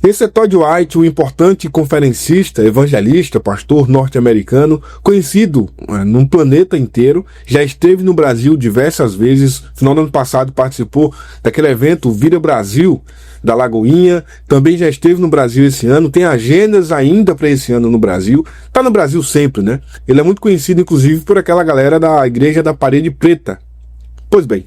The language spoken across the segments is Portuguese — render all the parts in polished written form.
Esse é Todd White, um importante conferencista, evangelista, pastor norte-americano, conhecido num planeta inteiro, já esteve no Brasil diversas vezes. No final do ano passado participou daquele evento Vira Brasil, da Lagoinha, também já esteve no Brasil esse ano, tem agendas ainda para esse ano no Brasil, tá no Brasil sempre, né? Ele é muito conhecido, inclusive, por aquela galera da Igreja da Parede Preta. Pois bem,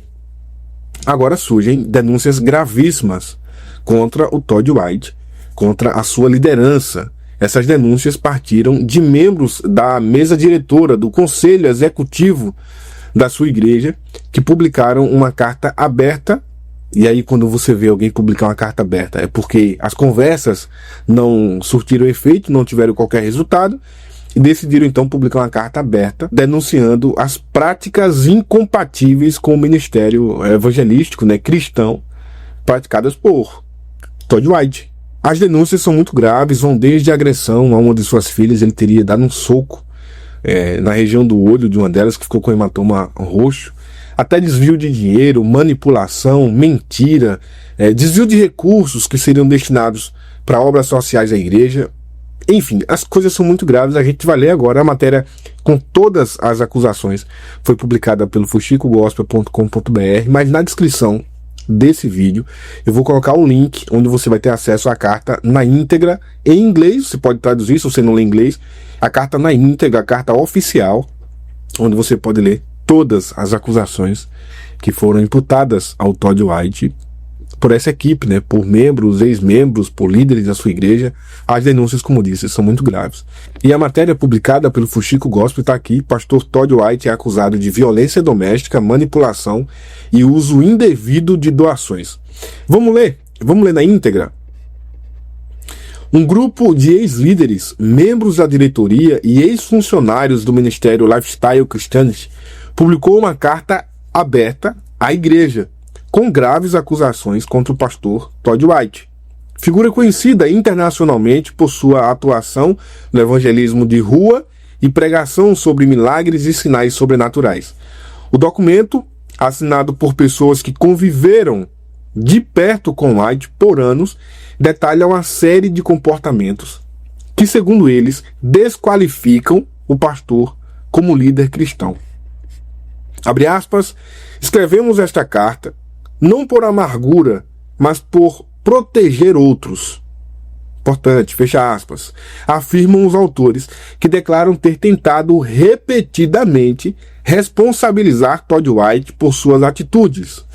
agora surgem denúncias gravíssimas contra o Todd White, contra a sua liderança. Essas denúncias partiram de membros da mesa diretora, do conselho executivo da sua igreja, que publicaram uma carta aberta. E aí, quando você vê alguém publicar uma carta aberta, é porque as conversas não surtiram efeito, não tiveram qualquer resultado, e decidiram então publicar uma carta aberta denunciando as práticas incompatíveis com o ministério evangelístico, cristão, praticadas por Todd White. As denúncias são muito graves, vão desde a agressão a uma de suas filhas. Ele teria dado um soco na região do olho de uma delas, que ficou com hematoma roxo, até desvio de dinheiro, manipulação, mentira, desvio de recursos que seriam destinados para obras sociais da igreja. Enfim, as coisas são muito graves. A gente vai ler agora a matéria com todas as acusações. Foi publicada pelo fuxicogospel.com.br, mas na descrição desse vídeo eu vou colocar um link onde você vai ter acesso à carta na íntegra em inglês. Você pode traduzir se você não lê inglês, a carta na íntegra, a carta oficial, onde você pode ler todas as acusações que foram imputadas ao Todd White por essa equipe, por membros, ex-membros, por líderes da sua igreja. As denúncias, como disse, são muito graves. E a matéria publicada pelo Fuxico Gospel está aqui. Pastor Todd White é acusado de violência doméstica, manipulação e uso indevido de doações. Vamos ler na íntegra. Um grupo de ex-líderes, membros da diretoria e ex-funcionários do Ministério Lifestyle Christianity publicou uma carta aberta à igreja com graves acusações contra o pastor Todd White, figura conhecida internacionalmente por sua atuação no evangelismo de rua e pregação sobre milagres e sinais sobrenaturais. O documento, assinado por pessoas que conviveram de perto com White por anos, detalha uma série de comportamentos que, segundo eles, desqualificam o pastor como líder cristão. Abre aspas, escrevemos esta carta não por amargura, mas por proteger outros. Importante, fecha aspas. Afirmam os autores, que declaram ter tentado repetidamente responsabilizar Todd White por suas atitudes.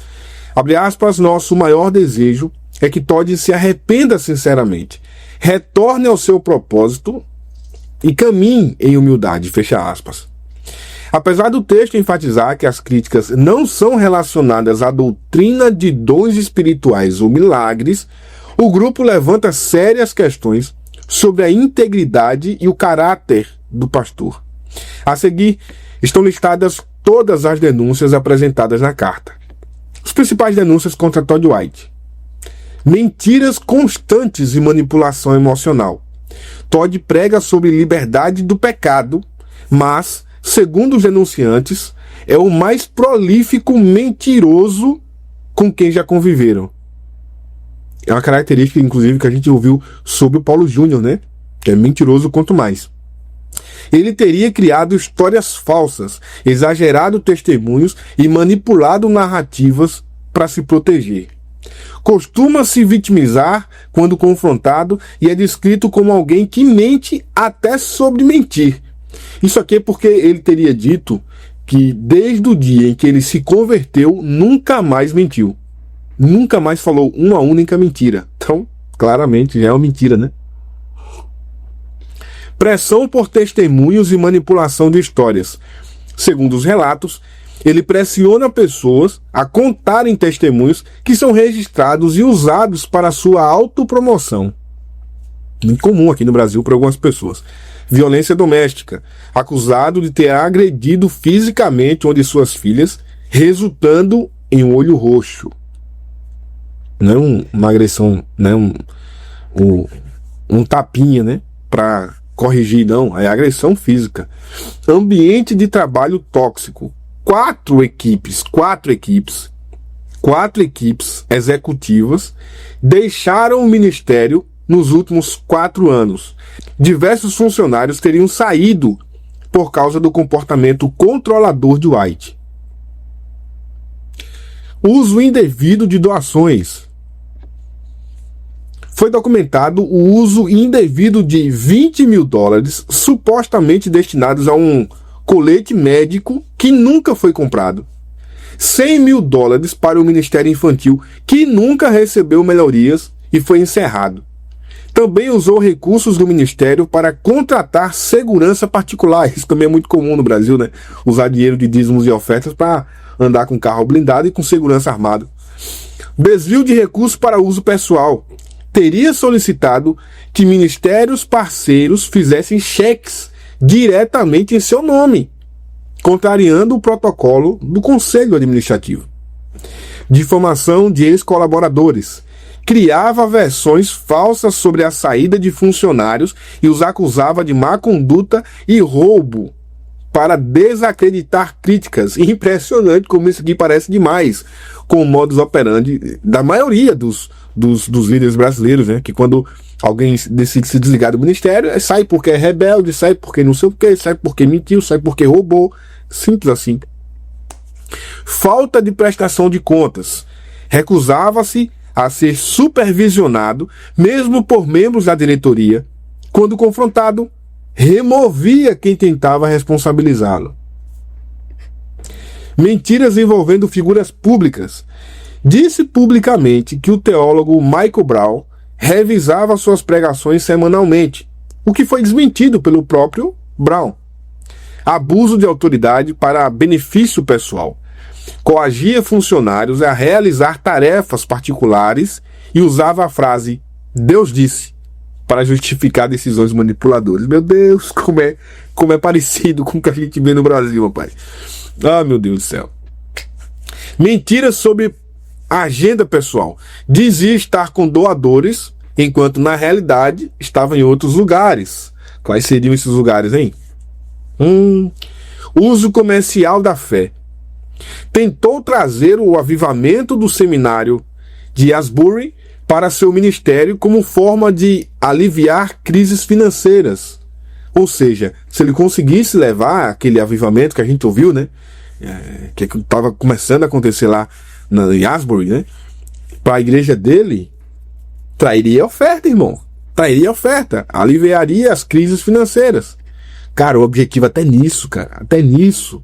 Abre aspas, nosso maior desejo é que Todd se arrependa sinceramente, retorne ao seu propósito e caminhe em humildade, fecha aspas. Apesar do texto enfatizar que as críticas não são relacionadas à doutrina de dons espirituais ou milagres, o grupo levanta sérias questões sobre a integridade e o caráter do pastor. A seguir, estão listadas todas as denúncias apresentadas na carta. As principais denúncias contra Todd White: mentiras constantes e manipulação emocional. Todd prega sobre liberdade do pecado, mas, segundo os denunciantes, é o mais prolífico mentiroso com quem já conviveram. É uma característica, inclusive, que a gente ouviu sobre o Paulo Júnior, que é mentiroso quanto mais. Ele teria criado histórias falsas, exagerado testemunhos e manipulado narrativas para se proteger. Costuma se vitimizar quando confrontado e é descrito como alguém que mente até sobre mentir. Isso aqui é porque ele teria dito que desde o dia em que ele se converteu, nunca mais mentiu. Nunca mais falou uma única mentira. Então, claramente, já é uma mentira, Pressão por testemunhos e manipulação de histórias. Segundo os relatos, ele pressiona pessoas a contarem testemunhos que são registrados e usados para sua autopromoção. Muito comum aqui no Brasil para algumas pessoas. Violência doméstica. Acusado de ter agredido fisicamente uma de suas filhas, resultando em um olho roxo. Não é uma agressão, um tapinha, para corrigir, não. É agressão física. Ambiente de trabalho tóxico. 4 equipes executivas deixaram o ministério nos últimos 4 anos. Diversos funcionários teriam saído por causa do comportamento controlador de White. Uso indevido de doações. Foi documentado o uso indevido de $20 mil supostamente destinados a um colete médico que nunca foi comprado. $100 mil para o Ministério Infantil, que nunca recebeu melhorias e foi encerrado. Também usou recursos do Ministério para contratar segurança particular. Isso também é muito comum no Brasil, né? Usar dinheiro de dízimos e ofertas para andar com carro blindado e com segurança armado. Desvio de recursos para uso pessoal. Teria solicitado que ministérios parceiros fizessem cheques diretamente em seu nome, contrariando o protocolo do Conselho Administrativo. Difamação de ex-colaboradores. Criava versões falsas sobre a saída de funcionários e os acusava de má conduta e roubo para desacreditar críticas. Impressionante como isso aqui parece demais com o modus operandi da maioria dos líderes brasileiros, né? Que quando alguém decide se desligar do ministério, sai porque é rebelde, sai porque não sei o que, sai porque mentiu, sai porque roubou. Simples assim. Falta de prestação de contas. Recusava-se a ser supervisionado, mesmo por membros da diretoria. Quando confrontado, removia quem tentava responsabilizá-lo. Mentiras envolvendo figuras públicas. Disse publicamente que o teólogo Michael Brown revisava suas pregações semanalmente, o que foi desmentido pelo próprio Brown. Abuso de autoridade para benefício pessoal. Coagia funcionários a realizar tarefas particulares e usava a frase "Deus disse" para justificar decisões manipuladoras. Meu Deus, como é parecido com o que a gente vê no Brasil, rapaz. Ah, meu Deus do céu. Mentiras sobre a agenda pessoal. Dizia estar com doadores, enquanto na realidade estava em outros lugares. Quais seriam esses lugares, hein? Uso comercial da fé. Tentou trazer o avivamento do seminário de Asbury para seu ministério como forma de aliviar crises financeiras. Ou seja, se ele conseguisse levar aquele avivamento que a gente ouviu, né? Que estava começando a acontecer lá em Asbury, né? Para a igreja dele, trairia oferta, irmão. Trairia oferta. Aliviaria as crises financeiras. Cara, o objetivo até nisso, cara. Até nisso.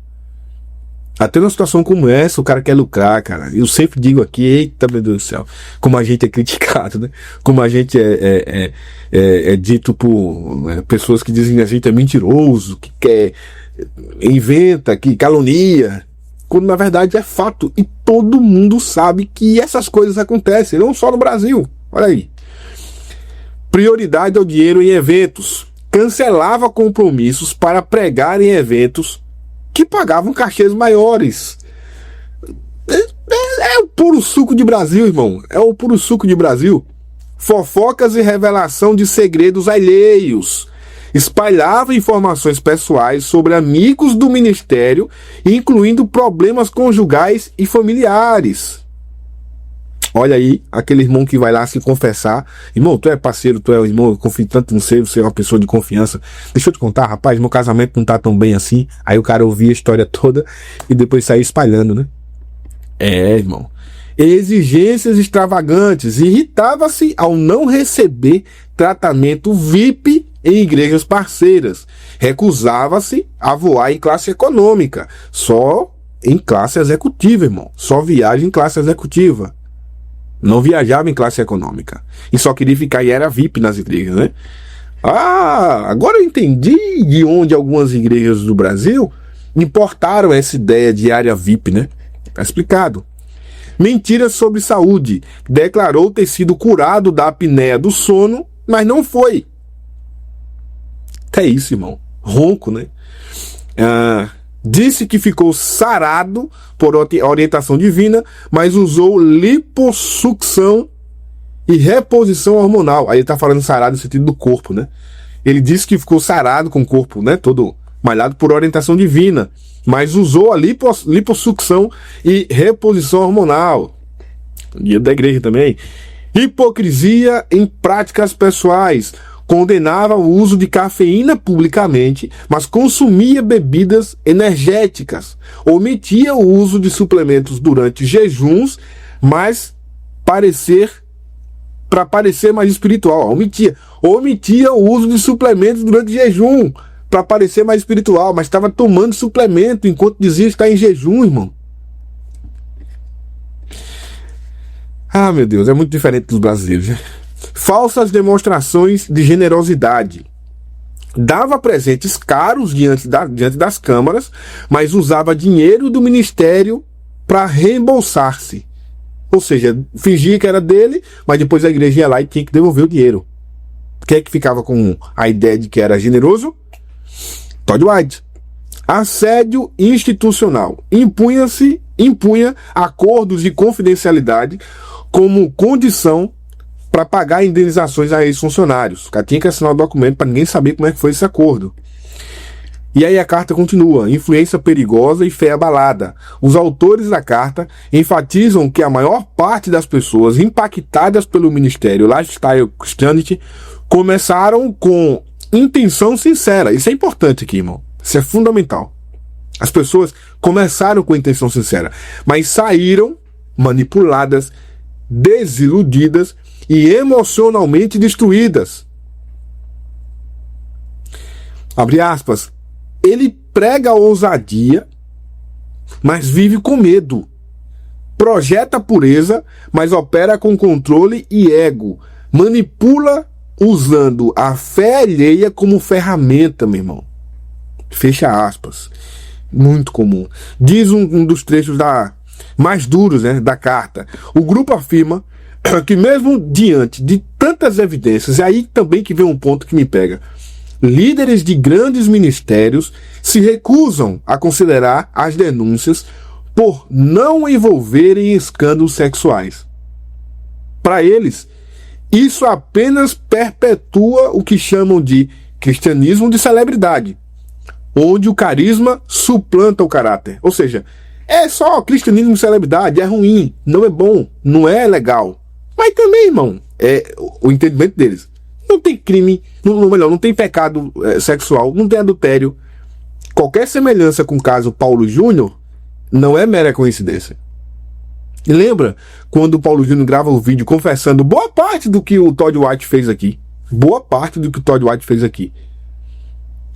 Até numa situação como essa, o cara quer lucrar, cara. Eu sempre digo aqui, eita, meu Deus do céu, como a gente é criticado, né? Como a gente é dito por pessoas que dizem que a gente é mentiroso, que quer, inventa, que calunia, quando na verdade é fato. E todo mundo sabe que essas coisas acontecem, não só no Brasil. Olha aí. Prioridade ao dinheiro em eventos. Cancelava compromissos para pregar em eventos que pagavam cachês maiores. É o puro suco de Brasil, irmão. É o puro suco de Brasil. Fofocas e revelação de segredos alheios. Espalhava informações pessoais sobre amigos do ministério, incluindo problemas conjugais e familiares. Olha aí, aquele irmão que vai lá se confessar. Irmão, tu é parceiro, tu é o irmão, eu confio tanto em você, você é uma pessoa de confiança. Deixa eu te contar, rapaz, meu casamento não tá tão bem assim. Aí o cara ouvia a história toda e depois saía espalhando, né? Irmão. Exigências extravagantes. Irritava-se ao não receber tratamento VIP em igrejas parceiras. Recusava-se a voar em classe econômica. Só em classe executiva, irmão. Só viagem em classe executiva. Não viajava em classe econômica. E só queria ficar e era VIP nas igrejas, né? Agora eu entendi de onde algumas igrejas do Brasil importaram essa ideia de área VIP, né? Tá explicado. Mentiras sobre saúde. Declarou ter sido curado da apneia do sono, mas não foi. É isso, irmão. Ronco, né? Disse que ficou sarado por orientação divina, mas usou lipossucção e reposição hormonal. Aí ele tá falando sarado no sentido do corpo, né? Ele disse que ficou sarado com o corpo, né? Todo malhado por orientação divina, mas usou a lipossucção e reposição hormonal. Dia da igreja também. Hipocrisia em práticas pessoais. Condenava o uso de cafeína publicamente, mas consumia bebidas energéticas. Omitia o uso de suplementos durante jejuns, mas para parecer mais espiritual. Omitia o uso de suplementos durante jejum, para parecer mais espiritual, mas estava tomando suplemento enquanto dizia estar em jejum, irmão. Ah, meu Deus, é muito diferente dos brasileiros, né? Falsas demonstrações de generosidade. Dava presentes caros diante das câmaras, mas usava dinheiro do ministério para reembolsar-se. Ou seja, fingia que era dele, mas depois a igreja ia lá e tinha que devolver o dinheiro. Quem é que ficava com a ideia de que era generoso? Todd White. Assédio institucional. Impunha acordos de confidencialidade como condição para pagar indenizações a ex-funcionários. O cara tinha que assinar o documento para ninguém saber como é que foi esse acordo. E aí a carta continua. Influência perigosa e fé abalada. Os autores da carta enfatizam que a maior parte das pessoas impactadas pelo Ministério Lifestyle Christianity começaram com intenção sincera. Isso é importante aqui, irmão. Isso é fundamental. As pessoas começaram com intenção sincera, mas saíram manipuladas, desiludidas e emocionalmente destruídas. Abre aspas. Ele prega a ousadia, mas vive com medo. Projeta pureza, mas opera com controle e ego. Manipula usando a fé alheia como ferramenta, meu irmão. Fecha aspas. Muito comum. Diz um dos trechos mais duros, né, da carta. O grupo afirma que mesmo diante de tantas evidências, é aí também que vem um ponto que me pega. Líderes de grandes ministérios se recusam a considerar as denúncias por não envolverem em escândalos sexuais. Para eles, isso apenas perpetua o que chamam de cristianismo de celebridade, onde o carisma suplanta o caráter. Ou seja, é só cristianismo de celebridade, é ruim, não é bom, não é legal. Mas também, irmão, é o entendimento deles. Não tem crime, não tem pecado sexual, não tem adultério. Qualquer semelhança com o caso Paulo Júnior não é mera coincidência. E lembra quando o Paulo Júnior grava o vídeo confessando boa parte do que o Todd White fez aqui? Boa parte do que o Todd White fez aqui.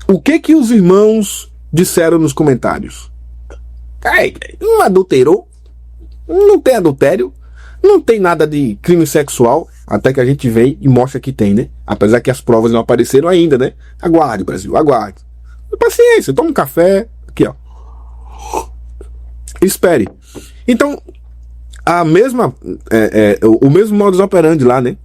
O que os irmãos disseram nos comentários? Não adulterou, não tem adultério, não tem nada de crime sexual, até que a gente vem e mostra que tem, né? Apesar que as provas não apareceram ainda, né? Aguarde, Brasil, aguarde. Paciência, toma um café, aqui, ó. Espere. Então, o mesmo modus operandi lá, né?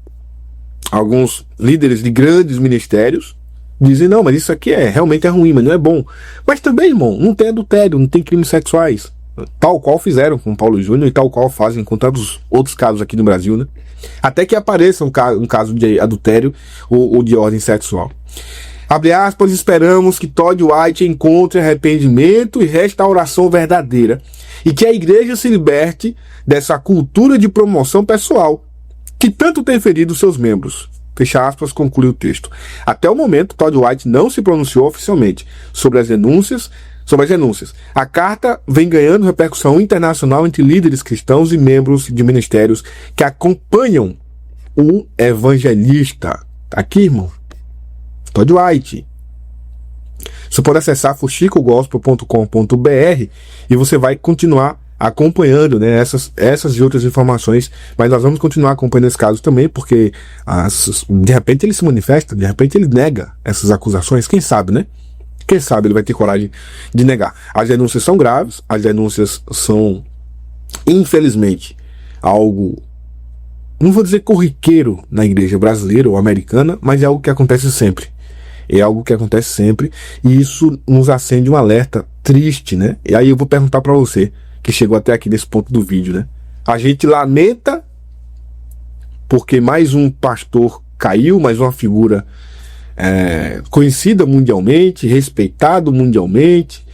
Alguns líderes de grandes ministérios dizem, não, mas isso aqui realmente é ruim, mas não é bom. Mas também, irmão, não tem adultério, não tem crimes sexuais. Tal qual fizeram com o Paulo Júnior e tal qual fazem com tantos outros casos aqui no Brasil, né? Até que apareça um caso de adultério ou de ordem sexual. Abre aspas, esperamos que Todd White encontre arrependimento e restauração verdadeira e que a igreja se liberte dessa cultura de promoção pessoal que tanto tem ferido seus membros. Fecha aspas, conclui o texto. Até o momento, Todd White não se pronunciou oficialmente sobre as denúncias. A carta vem ganhando repercussão internacional entre líderes cristãos e membros de ministérios que acompanham o evangelista. Tá aqui, irmão. Todd White. Você pode acessar fuxicogospel.com.br e você vai continuar acompanhando, né, essas e outras informações, mas nós vamos continuar acompanhando esse caso também, porque de repente ele se manifesta, de repente ele nega essas acusações, quem sabe, né? Quem sabe ele vai ter coragem de negar. As denúncias são graves, as denúncias são, infelizmente, algo, não vou dizer corriqueiro na igreja brasileira ou americana, mas é algo que acontece sempre. É algo que acontece sempre e isso nos acende um alerta triste, né? E aí eu vou perguntar para você, que chegou até aqui nesse ponto do vídeo, né? A gente lamenta porque mais um pastor caiu, mais uma figura conhecida mundialmente, respeitado mundialmente,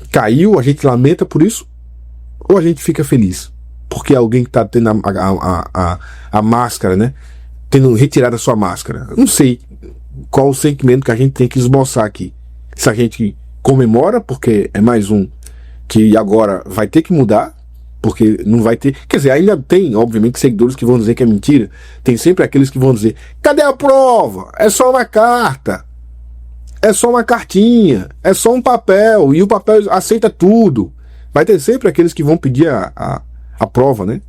caiu, a gente lamenta por isso ou a gente fica feliz? porque alguém que está tendo a máscara, né? Tendo retirado a sua máscara. Não sei qual o sentimento que a gente tem que esboçar aqui. Se a gente comemora, porque é mais um que agora vai ter que mudar, porque não vai ter... Quer dizer, ainda tem, obviamente, seguidores que vão dizer que é mentira. Tem sempre aqueles que vão dizer, cadê a prova? É só uma carta. É só uma cartinha. É só um papel. E o papel aceita tudo. Vai ter sempre aqueles que vão pedir a prova, né?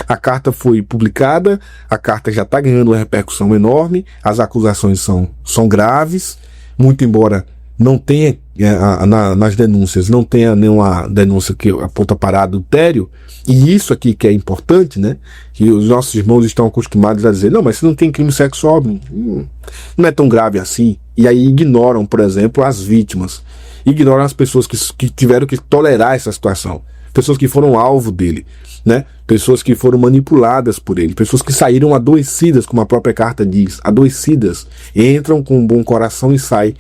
A carta foi publicada, a carta já está ganhando uma repercussão enorme, as acusações são graves, muito embora não tenha, nas denúncias, não tenha nenhuma denúncia que aponta para adultério, e isso aqui que é importante, né? Que os nossos irmãos estão acostumados a dizer, não, mas se não tem crime sexual, não é tão grave assim, e aí ignoram, por exemplo, as vítimas, ignoram as pessoas que tiveram que tolerar essa situação, pessoas que foram alvo dele, né? Pessoas que foram manipuladas por ele, pessoas que saíram adoecidas, como a própria carta diz, adoecidas, entram com um bom coração e saem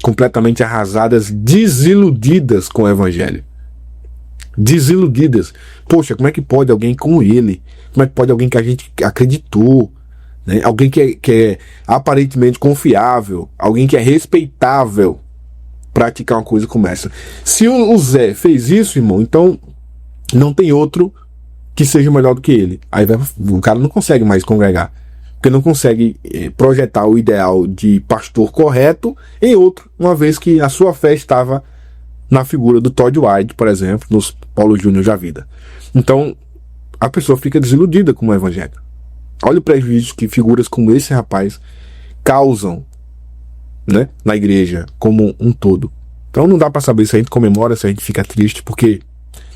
completamente arrasadas, desiludidas com o evangelho. Desiludidas. Poxa, como é que pode alguém como ele? Como é que pode alguém que a gente acreditou? Né? Alguém que é aparentemente confiável, alguém que é respeitável, praticar uma coisa como essa. Se o Zé fez isso, irmão, então não tem outro que seja melhor do que ele. Aí o cara não consegue mais congregar, porque não consegue projetar o ideal de pastor correto em outro, uma vez que a sua fé estava na figura do Todd White, por exemplo, nos Paulo Júnior da vida. Então a pessoa fica desiludida com o evangelho. Olha o prejuízo que figuras como esse rapaz causam, né, na igreja como um todo. Então não dá para saber se a gente comemora, se a gente fica triste, porque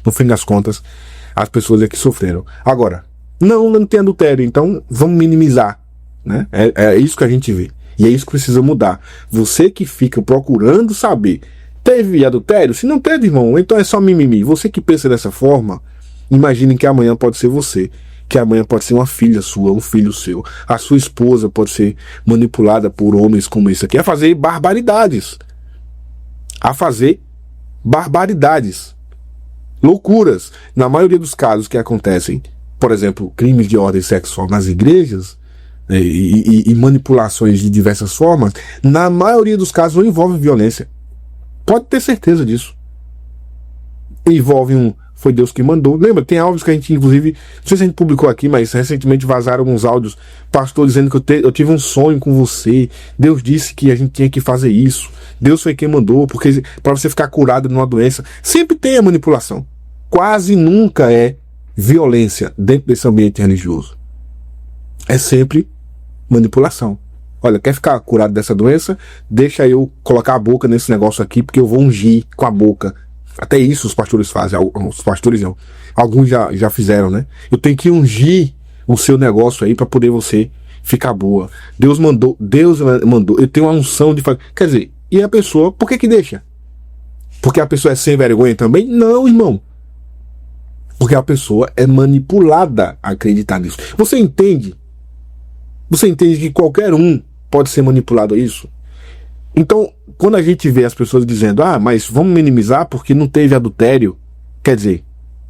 no fim das contas as pessoas é que sofreram. Agora, não tem adultério, então vamos minimizar, né? É isso que a gente vê. E é isso que precisa mudar. Você que fica procurando saber, teve adultério? Se não teve, irmão, então é só mimimi. Você que pensa dessa forma, imagine que amanhã pode ser você, que amanhã pode ser uma filha sua, um filho seu. A sua esposa pode ser manipulada por homens como esse aqui, a fazer barbaridades. Loucuras. Na maioria dos casos que acontecem, por exemplo, crimes de ordem sexual nas igrejas, e manipulações de diversas formas, na maioria dos casos não envolve violência. Pode ter certeza disso. Envolve foi Deus que mandou. Lembra, tem áudios que a gente, inclusive, não sei se a gente publicou aqui, mas recentemente vazaram alguns áudios, pastor dizendo que eu tive um sonho com você, Deus disse que a gente tinha que fazer isso, Deus foi quem mandou, porque para você ficar curado de uma doença. Sempre tem a manipulação. Quase nunca é violência dentro desse ambiente religioso. É sempre manipulação. Olha, quer ficar curado dessa doença? Deixa eu colocar a boca nesse negócio aqui, porque eu vou ungir com a boca. Até isso os pastores fazem. Os pastores não. Alguns já fizeram, né? Eu tenho que ungir o seu negócio aí para poder você ficar boa. Deus mandou. Eu tenho uma unção de fazer. Quer dizer, e a pessoa, por que deixa? Porque a pessoa é sem vergonha também? Não, irmão. Porque a pessoa é manipulada a acreditar nisso. Você entende? Você entende que qualquer um pode ser manipulado a isso? Então, quando a gente vê as pessoas dizendo, mas vamos minimizar porque não teve adultério, quer dizer,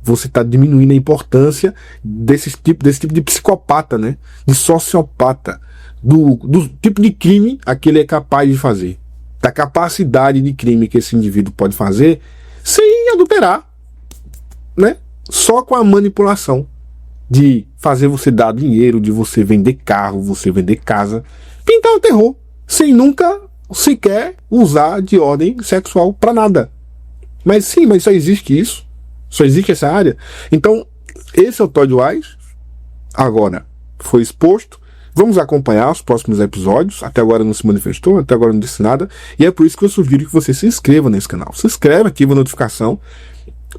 você está diminuindo a importância desse tipo de psicopata, né? De sociopata, do tipo de crime a que ele é capaz de fazer, da capacidade de crime que esse indivíduo pode fazer sem adulterar, né? Só com a manipulação de fazer você dar dinheiro, de você vender carro, você vender casa, pintar o terror, sem nunca sequer usar de ordem sexual para nada. Mas sim, mas só existe isso. Só existe essa área. Então, esse é o Todd White. Agora, foi exposto. Vamos acompanhar os próximos episódios. Até agora não se manifestou, até agora não disse nada. E é por isso que eu sugiro que você se inscreva nesse canal. Se inscreve, ativa a notificação.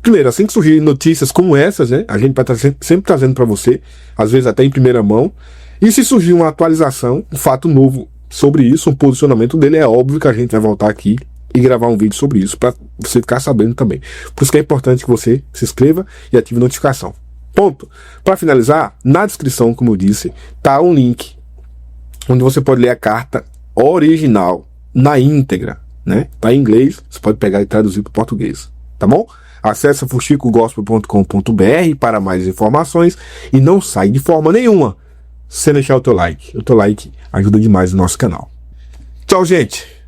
Primeiro, assim que surgirem notícias como essas, né, a gente vai estar sempre trazendo para você, às vezes até em primeira mão. E se surgir uma atualização, um fato novo sobre isso, um posicionamento dele, é óbvio que a gente vai voltar aqui e gravar um vídeo sobre isso, para você ficar sabendo também. Por isso que é importante que você se inscreva e ative a notificação. Ponto. Para finalizar, na descrição, como eu disse, tá um link onde você pode ler a carta original, na íntegra, né? Tá em inglês, você pode pegar e traduzir para o português. tá bom? Acesse fuxicogospel.com.br para mais informações e não sai de forma nenhuma sem deixar o teu like. O teu like ajuda demais o nosso canal. Tchau, gente!